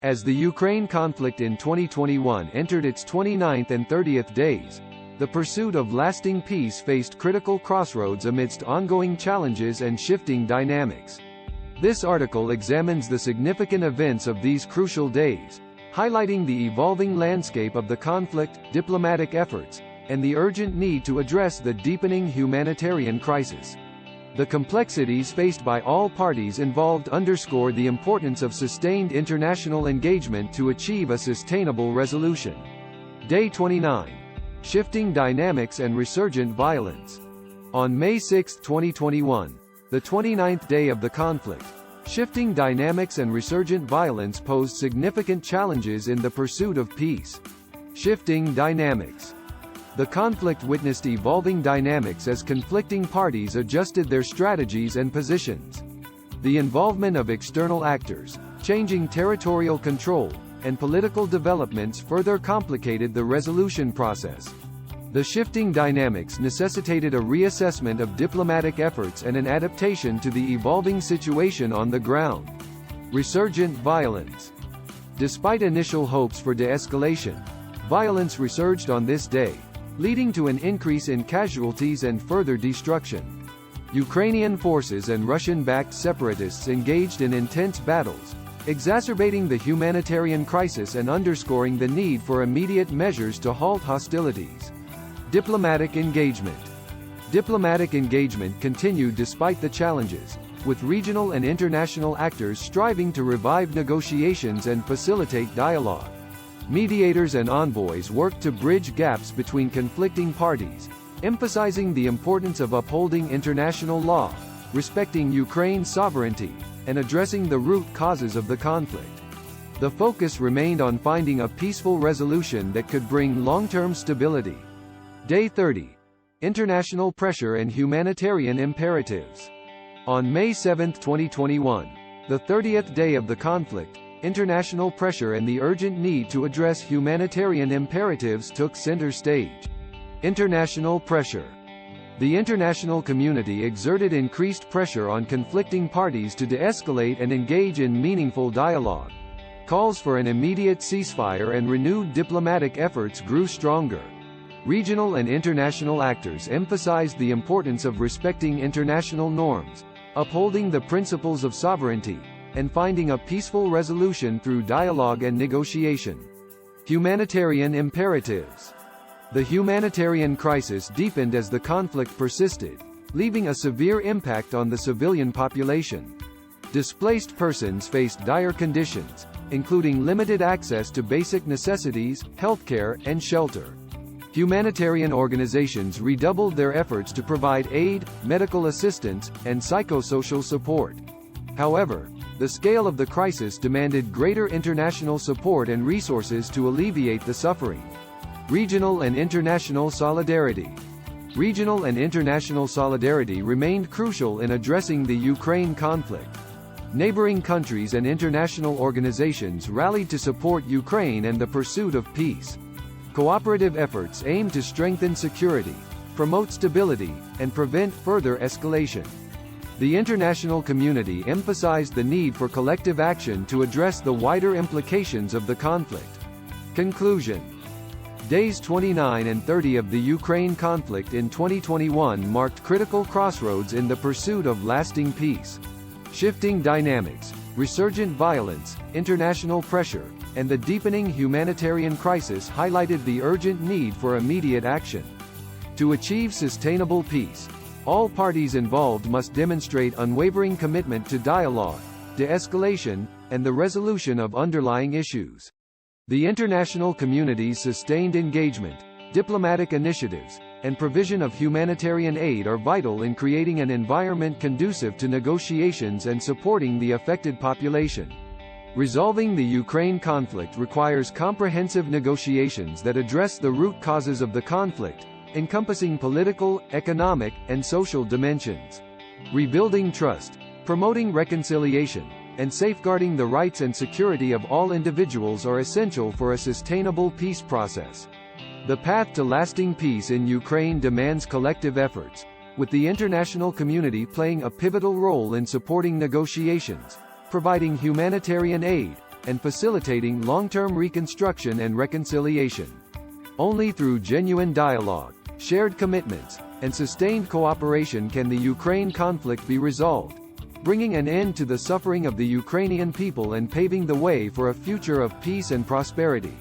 As the Ukraine conflict in 2021 entered its 29th and 30th days, the pursuit of lasting peace faced critical crossroads amidst ongoing challenges and shifting dynamics. This article examines the significant events of these crucial days, highlighting the evolving landscape of the conflict, diplomatic efforts, and the urgent need to address the deepening humanitarian crisis. The complexities faced by all parties involved underscore the importance of sustained international engagement to achieve a sustainable resolution. Day 29. Shifting dynamics and resurgent violence. On May 6, 2021, the 29th day of the conflict, shifting dynamics and resurgent violence posed significant challenges in the pursuit of peace. Shifting dynamics. The conflict witnessed evolving dynamics as conflicting parties adjusted their strategies and positions. The involvement of external actors, changing territorial control, and political developments further complicated the resolution process. The shifting dynamics necessitated a reassessment of diplomatic efforts and an adaptation to the evolving situation on the ground. Resurgent violence. Despite initial hopes for de-escalation, violence resurged on this day, leading to an increase in casualties and further destruction. Ukrainian forces and Russian-backed separatists engaged in intense battles, exacerbating the humanitarian crisis and underscoring the need for immediate measures to halt hostilities. Diplomatic engagement. Diplomatic engagement continued despite the challenges, with regional and international actors striving to revive negotiations and facilitate dialogue. Mediators and envoys worked to bridge gaps between conflicting parties, emphasizing the importance of upholding international law, respecting Ukraine's sovereignty, and addressing the root causes of the conflict. The focus remained on finding a peaceful resolution that could bring long-term stability. Day 30. International pressure and humanitarian imperatives. On May 7, 2021, the 30th day of the conflict, international pressure and the urgent need to address humanitarian imperatives took center stage. International pressure. The international community exerted increased pressure on conflicting parties to de-escalate and engage in meaningful dialogue. Calls for an immediate ceasefire and renewed diplomatic efforts grew stronger. Regional and international actors emphasized the importance of respecting international norms, upholding the principles of sovereignty, and finding a peaceful resolution through dialogue and negotiation. Humanitarian imperatives. The humanitarian crisis deepened as the conflict persisted, leaving a severe impact on the civilian population. Displaced persons faced dire conditions, including limited access to basic necessities, healthcare, and shelter. Humanitarian organizations redoubled their efforts to provide aid, medical assistance, and psychosocial support. However, the scale of the crisis demanded greater international support and resources to alleviate the suffering. Regional and international solidarity. Regional and international solidarity remained crucial in addressing the Ukraine conflict. Neighboring countries and international organizations rallied to support Ukraine and the pursuit of peace. Cooperative efforts aimed to strengthen security, promote stability, and prevent further escalation. The international community emphasized the need for collective action to address the wider implications of the conflict. Conclusion. Days 29 and 30 of the Ukraine conflict in 2021 marked critical crossroads in the pursuit of lasting peace. Shifting dynamics, resurgent violence, international pressure, and the deepening humanitarian crisis highlighted the urgent need for immediate action. To achieve sustainable peace, all parties involved must demonstrate unwavering commitment to dialogue, de-escalation, and the resolution of underlying issues. The international community's sustained engagement, diplomatic initiatives, and provision of humanitarian aid are vital in creating an environment conducive to negotiations and supporting the affected population. Resolving the Ukraine conflict requires comprehensive negotiations that address the root causes of the conflict, encompassing political, economic, and social dimensions. Rebuilding trust, promoting reconciliation, and safeguarding the rights and security of all individuals are essential for a sustainable peace process. The path to lasting peace in Ukraine demands collective efforts, with the international community playing a pivotal role in supporting negotiations, providing humanitarian aid, and facilitating long-term reconstruction and reconciliation. Only through genuine dialogue, shared commitments, and sustained cooperation can the Ukraine conflict be resolved, bringing an end to the suffering of the Ukrainian people and paving the way for a future of peace and prosperity.